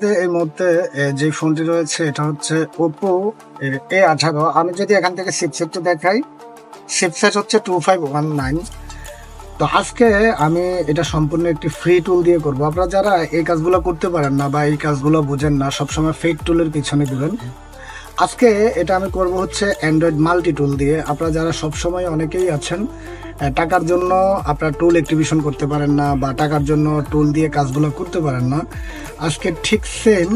হাতে এই মুহূর্তে যে ফোনটি রয়েছে এটা হচ্ছে Oppo A18। আমি যদি এখান থেকে চিপসেটটা দেখাই, চিপসেট হচ্ছে 2519। তো আজকে আমি এটা সম্পূর্ণ একটি ফ্রি টুল দিয়ে করব। আপনারা যারা এই কাজগুলো করতে পারেন না বা এই কাজগুলো বুঝেন না, সবসময় ফেক টুলের পিছনে দিবেন, আজকে এটা আমি করব হচ্ছে অ্যান্ড্রয়েড মাল্টি টুল দিয়ে। আপনারা যারা সবসময় অনেকেই আছেন টাকার জন্য আপনারা টুল অ্যাক্টিভেশন করতে পারেন না বা টাকার জন্য টুল দিয়ে কাজগুলো করতে পারেন না, আজকে ঠিক সেম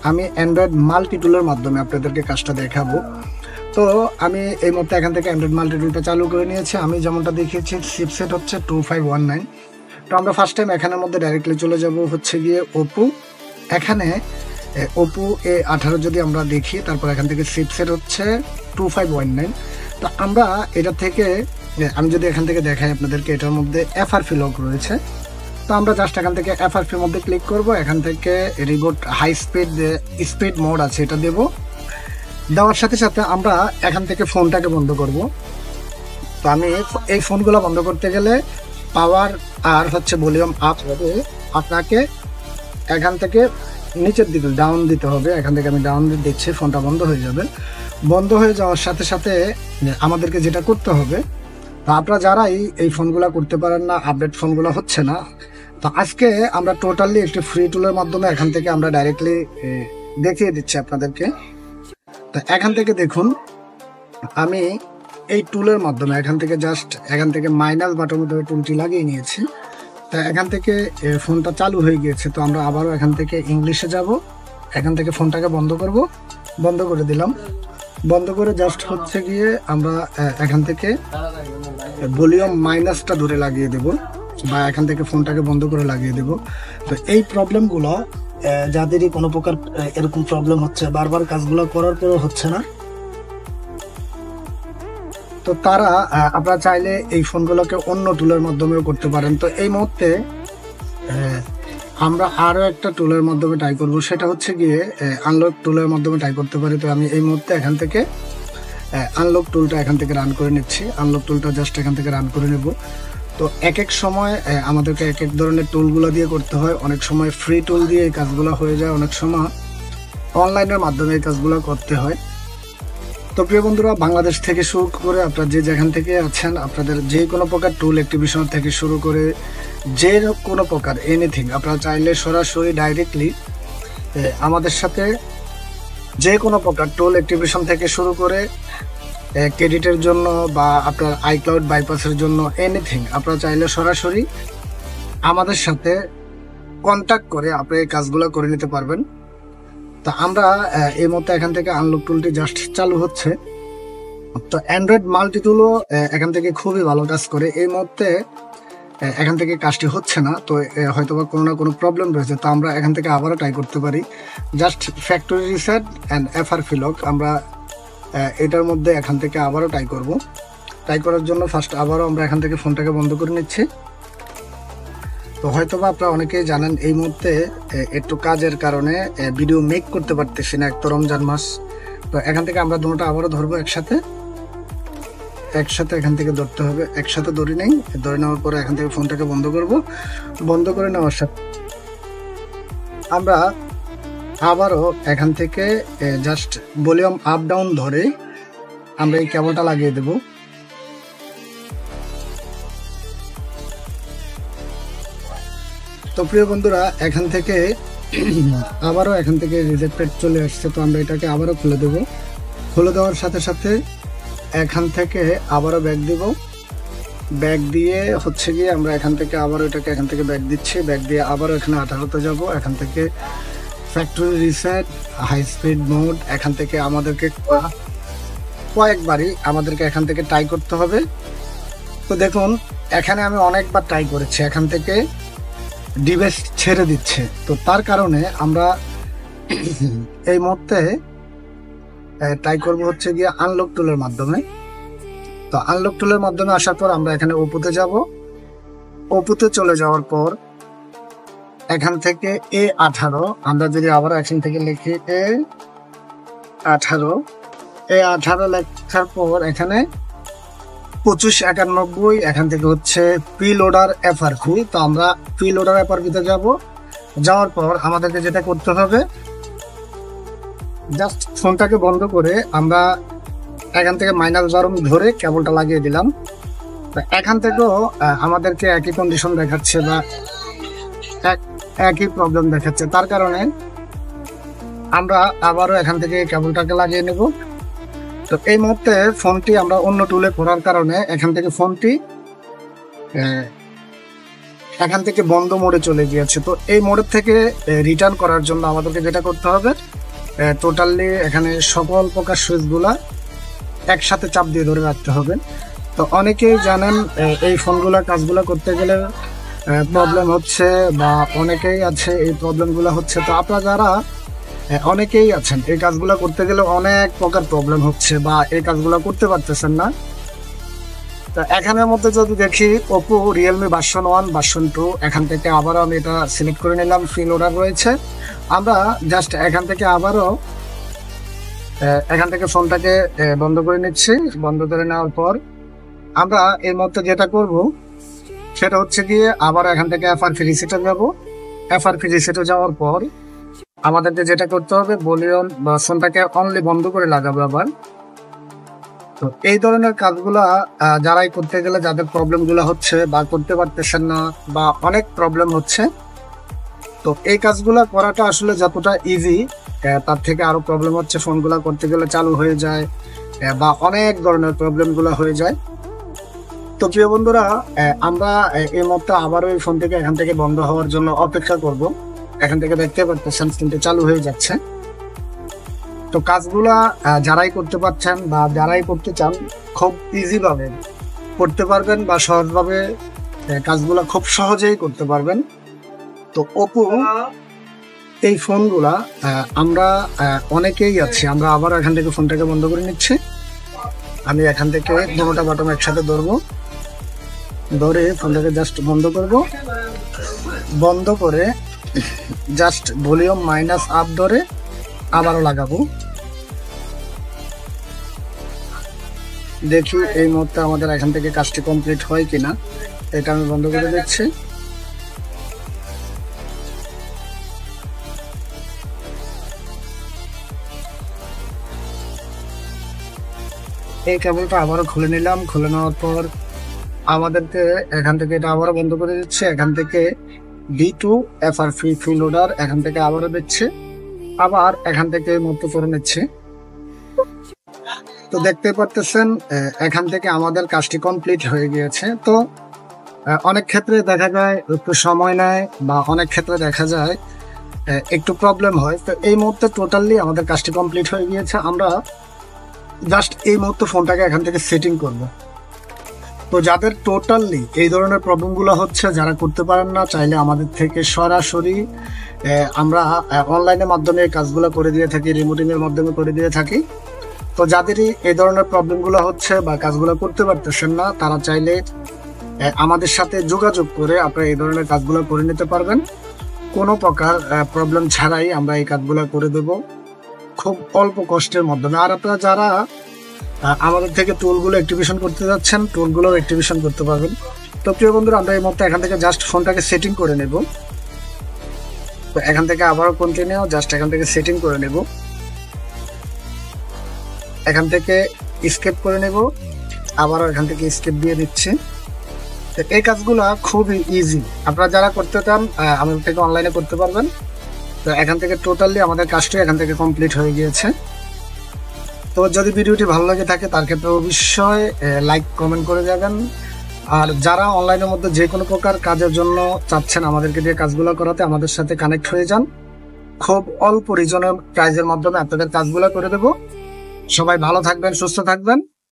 আমি অ্যান্ড্রয়েড মাল্টি টুলের মাধ্যমে আপনাদেরকে কাজটা দেখাবো। তো আমি এই মুহূর্তে এখান থেকে অ্যান্ড্রয়েড মাল্টি টুলটা চালু করে নিয়েছি। আমি যেমনটা দেখিয়েছি চিপসেট হচ্ছে 2519। তো আমরা ফার্স্ট টাইম এখানের মধ্যে ডাইরেক্টলি চলে যাব হচ্ছে গিয়ে Oppo। এখানে Oppo A18 যদি আমরা দেখি, তারপর এখান থেকে চিপসেট হচ্ছে 2519। তো আমরা এটা থেকে আমি যদি এখান থেকে দেখাই আপনাদেরকে, এটার মধ্যে FRP লক রয়েছে। তো আমরা জাস্ট এখান থেকে FRP মধ্যে ক্লিক করব। এখান থেকে রিবোট হাই স্পিড মোড আছে, এটা দেব। দেওয়ার সাথে সাথে আমরা এখান থেকে ফোনটাকে বন্ধ করব। তো আমি এই ফোনগুলো বন্ধ করতে গেলে পাওয়ার আর হচ্ছে ভলিউম আপ হবে, আপনাকে এখান থেকে নিচের দিকে ডাউন দিতে হবে। এখান থেকে আমি ডাউন দিচ্ছি, ফোনটা বন্ধ হয়ে যাবে। বন্ধ হয়ে যাওয়ার সাথে সাথে আমাদেরকে যেটা করতে হবে, তো আপনারা যারাই এই ফোনগুলো করতে পারেন না, আপডেট ফোনগুলো হচ্ছে না, তো আজকে আমরা টোটালি একটি ফ্রি টুলের মাধ্যমে এখান থেকে আমরা ডাইরেক্টলি দেখিয়ে দিচ্ছি আপনাদেরকে। তো এখান থেকে দেখুন, আমি এই টুলের মাধ্যমে এখান থেকে জাস্ট এখান থেকে মাইনাস বাটনের মধ্যে টুলটি লাগিয়ে নিয়েছি। তা এখান থেকে ফোনটা চালু হয়ে গিয়েছে। তো আমরা আবারও এখান থেকে ইংলিশে যাব। এখান থেকে ফোনটাকে বন্ধ করব, বন্ধ করে দিলাম। বন্ধ করে জাস্ট হচ্ছে গিয়ে আমরা এখান থেকে ভলিউম মাইনাসটা ধরে লাগিয়ে দেব বা এখান থেকে ফোনটাকে বন্ধ করে লাগিয়ে দেব। তো এই প্রবলেমগুলো যাদেরই কোনো প্রকার এরকম প্রবলেম হচ্ছে, বারবার কাজগুলো করার পরেও হচ্ছে না, তো তারা আপনারা চাইলে এই ফোনগুলোকে অন্য টুলের মাধ্যমেও করতে পারেন। তো এই মুহূর্তে আমরা আরও একটা টুলের মাধ্যমে ট্রাই করব, সেটা হচ্ছে গিয়ে আনলক টুলের মাধ্যমে ট্রাই করতে পারি। তো আমি এই মুহূর্তে এখান থেকে আনলক টুলটা এখান থেকে রান করে নিচ্ছি। আনলক টুলটা জাস্ট এখান থেকে রান করে নেব। তো এক এক সময় আমাদেরকে এক এক ধরনের টুলগুলো দিয়ে করতে হয়। অনেক সময় ফ্রি টুল দিয়ে এই কাজগুলো হয়ে যায়, অনেক সময় অনলাইনের মাধ্যমে এই কাজগুলো করতে হয়। তো প্রিয় বন্ধুরা, বাংলাদেশ থেকে শুরু করে আপনারা যে যেখান থেকে আছেন, আপনাদের যে কোনো প্রকার টুল অ্যাক্টিভেশন থেকে শুরু করে যে কোনো প্রকার এনিথিং, আপনারা চাইলে সরাসরি ডাইরেক্টলি আমাদের সাথে যে কোনো প্রকার টুল অ্যাক্টিভেশন থেকে শুরু করে ক্রেডিটের জন্য বা আপনার আইক্লাউড বাইপাসের জন্য এনিথিং, আপনারা চাইলে সরাসরি আমাদের সাথে কন্ট্যাক্ট করে আপনি এই কাজগুলো করে নিতে পারবেন। তা আমরা এই মতো এখান থেকে আনলক টুলটি জাস্ট চালু হচ্ছে। তো অ্যান্ড্রয়েড মাল্টি টুলও এখান থেকে খুবই ভালো কাজ করে। এই মুহূর্তে এখান থেকে কাজটি হচ্ছে না, তো হয়তো বা কোনো না কোনো প্রবলেম রয়েছে। তো আমরা এখান থেকে আবারও ট্রাই করতে পারি, just factory reset and FRP lock. আমরা এটার মধ্যে এখান থেকে আবারও ট্রাই করব। ট্রাই করার জন্য ফার্স্ট আবারও আমরা এখান থেকে ফোনটাকে বন্ধ করে নিচ্ছি। তো হয়তো বা আপনারা অনেকেই জানেন এই মুহূর্তে একটু কাজের কারণে ভিডিও মেক করতে পারতেছি না, এক তো রমজান মাস। তো এখান থেকে আমরা দুটোটা আবারও ধরবো একসাথে এখান থেকে ধরতে হবে। একসাথে ধরে নেই, ধরে নেওয়ার পরে এখান থেকে ফোনটাকে বন্ধ করব। বন্ধ করে নেওয়ার সাথে আমরা আবারও এখান থেকে জাস্ট ভলিউম আপ ডাউন ধরে আমরা এই কেবলটা লাগিয়ে দেব। তো প্রিয় বন্ধুরা, এখান থেকে আবারও এখান থেকে রিজেক্টেড চলে আসছে। তো আমরা এটাকে আবারও খুলে দেব। খুলে দেওয়ার সাথে সাথে এখান থেকে আবারও ব্যাক দিব। ব্যাক দিয়ে হচ্ছে গিয়ে আমরা এখান থেকে আবারও এটাকে এখান থেকে ব্যাক দিচ্ছি। ব্যাক দিয়ে আবারও এখানে 18তে যাব। এখান থেকে factory reset, high speed mode, এখান থেকে আমাদেরকে কয়েকবারই আমাদেরকে এখান থেকে ট্রাই করতে হবে। তো দেখুন, এখানে আমি অনেকবার ট্রাই করেছি, এখান থেকে ডিভাইস ছেড়ে দিচ্ছে। তো তার কারণে আমরা এই মুহূর্তে ট্রাই করবো হচ্ছে গিয়ে আনলক টুলের মাধ্যমে। তো আনলক টুলের মাধ্যমে আসার পর আমরা এখানে ওপোতে যাব। ওপোতে চলে যাওয়ার পর এখান থেকে A18 আমরা যদি আবার এখান থেকে লিখি A18 লেখার পর এখানে 2591 এখান থেকে হচ্ছে প্রিলোডার FRP। তো আমরা প্রিলোডার FRP তে যাব। যাওয়ার পর আমাদেরকে যেটা করতে হবে, জাস্ট ফোনটাকে বন্ধ করে আমরা এখান থেকে -12 ধরে কেবলটা লাগিয়ে দিলাম। এখান থেকেও আমাদেরকে একই কন্ডিশন দেখাচ্ছে বা একই প্রবলেম দেখাচ্ছে, তার কারণে আমরা আবারও এখান থেকে কেবলটাকে লাগিয়ে নেব। তো এই মুহূর্তে ফোনটি আমরা অন্য টুলে করার কারণে এখান থেকে ফোনটি এখান থেকে বন্ধ মোডে চলে গিয়েছে। তো এই মোডের থেকে রিটার্ন করার জন্য আমাদেরকে যেটা করতে হবে, টোটালি এখানে সকল প্রকার সুইচগুলা একসাথে চাপ দিয়ে ধরে রাখতে হবে। তো অনেকেই জানেন এই ফোনগুলা কাজগুলো করতে গেলে প্রবলেম হচ্ছে, বা অনেকেই আছে এই প্রবলেমগুলো হচ্ছে। তো আপনারা যারা অনেকেই আছেন এই কাজগুলো করতে গেলে অনেক প্রকার প্রবলেম হচ্ছে বা এই কাজগুলো করতে পারতেছেন না। তো এখানের মধ্যে যদি দেখি ওপো রিয়েলমি ভার্সন 1 ভার্সন 2, এখান থেকে আবারও আমি এটা সিলেক্ট করে নিলাম, ফিল অর্ডার রয়েছে। আমরা জাস্ট এখান থেকে আবারও এখান থেকে ফোনটাকে বন্ধ করে নিচ্ছি। বন্ধ করে নেওয়ার পর আমরা এর মধ্যে যেটা করব সেটা হচ্ছে গিয়ে আবার এখান থেকে FRP রিসেটে যাবো। FRP রিসেটে যাওয়ার পর আমাদেরকে যেটা করতে হবে, ভলিউম বা ফোনটাকে অনলি বন্ধ করে লাগাবো আবার। তো এই ধরনের কাজগুলা যারাই করতে গেলে যাদের প্রবলেমগুলো হচ্ছে বা করতে পারতেছেন না বা অনেক প্রবলেম হচ্ছে, তো এই কাজগুলা করাটা আসলে যতটা ইজি তার থেকে আরো প্রবলেম হচ্ছে। ফোনগুলা করতে গেলে চালু হয়ে যায় বা অনেক ধরনের প্রবলেমগুলো হয়ে যায়। তো প্রিয় বন্ধুরা, আমরা এই মুহূর্তে আবারও এই ফোন থেকে এখান থেকে বন্ধ হওয়ার জন্য অপেক্ষা করব। এখান থেকে দেখতে পাচ্ছেন ফোনটি চালু হয়ে যাচ্ছে। তো কাজগুলা যারাই করতে পারছেন বা যারাই করতে চান খুব ইজি ভাবে করতে পারবেন বা সহজভাবে কাজগুলা খুব সহজেই করতে পারবেন। তো ওপো এই ফোনগুলা আমরা অনেকেই আছি, আমরা আবার এখান থেকে ফোনটাকে বন্ধ করে নিচ্ছি। আমি এখান থেকে দুটোটা বাটন একসাথে ধরবো, ধরে ফোনটাকে জাস্ট বন্ধ করব। বন্ধ করে জাস্ট ভলিউম -আপ ধরে আবারও লাগাবো। দেখি এই মুহূর্তে আমাদের এখান থেকে কাজটি কমপ্লিট হয় কিনা। এটা আমি বন্ধ করে দিচ্ছি। এই কেবলটা আবারও খুলে নিলাম। খুলে নেওয়ার পর আমাদেরকে এখান থেকে এটা আবারও বন্ধ করে দিচ্ছে। এখান থেকে V2 FRP ফিল অর্ডার এখান থেকে আবারও দিচ্ছে, আবার এখান থেকে মুক্ত করে নিচ্ছে। তো দেখতে পারতেছেন এখান থেকে আমাদের কাজটি কমপ্লিট হয়ে গিয়েছে। তো অনেক ক্ষেত্রে দেখা যায় একটু সময় নেয় বা অনেক ক্ষেত্রে দেখা যায় একটু প্রবলেম হয়। তো এই মুহূর্তে টোটালি আমাদের কাজটি কমপ্লিট হয়ে গিয়েছে। আমরা জাস্ট এই মুহূর্তে ফোনটাকে এখান থেকে সেটিং করব। তো যাদের টোটালি এই ধরনের প্রবলেমগুলো হচ্ছে, যারা করতে পারেন না, চাইলে আমাদের থেকে সরাসরি আমরা অনলাইনের মাধ্যমে এই কাজগুলো করে দিয়ে থাকি, রিমোটিংয়ের মাধ্যমে করে দিয়ে থাকি। তো যাদেরই এই ধরনের প্রবলেমগুলো হচ্ছে বা কাজগুলো করতে পারতেছেন না, তারা চাইলে আমাদের সাথে যোগাযোগ করে আপনারা এই ধরনের কাজগুলো করে নিতে পারবেন। কোনো প্রকার প্রবলেম ছাড়াই আমরা এই কাজগুলো করে দেব খুব অল্প কষ্টের মাধ্যমে। আর আপনারা যারা আমাদের থেকে টুলগুলো অ্যাক্টিভেশন করতে যাচ্ছেন, টুলগুলো অ্যাক্টিভেশন করতে পারবেন। তো প্রিয় বন্ধুরা, আমরা এই মুহূর্তে এখান থেকে জাস্ট ফোনটাকে সেটিং করে নেব। তো এখান থেকে আবারও কন্টিনিউ, জাস্ট এখান থেকে সেটিং করে নেব। এখান থেকে স্কেপ করে নেব, আবারও এখান থেকে স্কেপ দিয়ে দিচ্ছি। এই কাজগুলো খুবই ইজি, আপনারা যারা করতে চান আমাদের থেকে অনলাইনে করতে পারবেন। তো এখান থেকে টোটালি আমাদের কাজটি এখান থেকে কমপ্লিট হয়ে গিয়েছে। তো যদি ভিডিওটি ভালো লাগে থাকে তার ক্ষেত্রে অবশ্যই লাইক কমেন্ট করে যাবেন। আর যারা অনলাইনের মধ্যে যে কোনো প্রকার কাজের জন্য চাচ্ছেন আমাদেরকে দিয়ে কাজগুলো করাতে, আমাদের সাথে কানেক্ট হয়ে যান। খুব অল্প রিজনেবল প্রাইজের মাধ্যমে আপনাদের কাজগুলো করে দেব। সবাই ভালো থাকবেন, সুস্থ থাকবেন।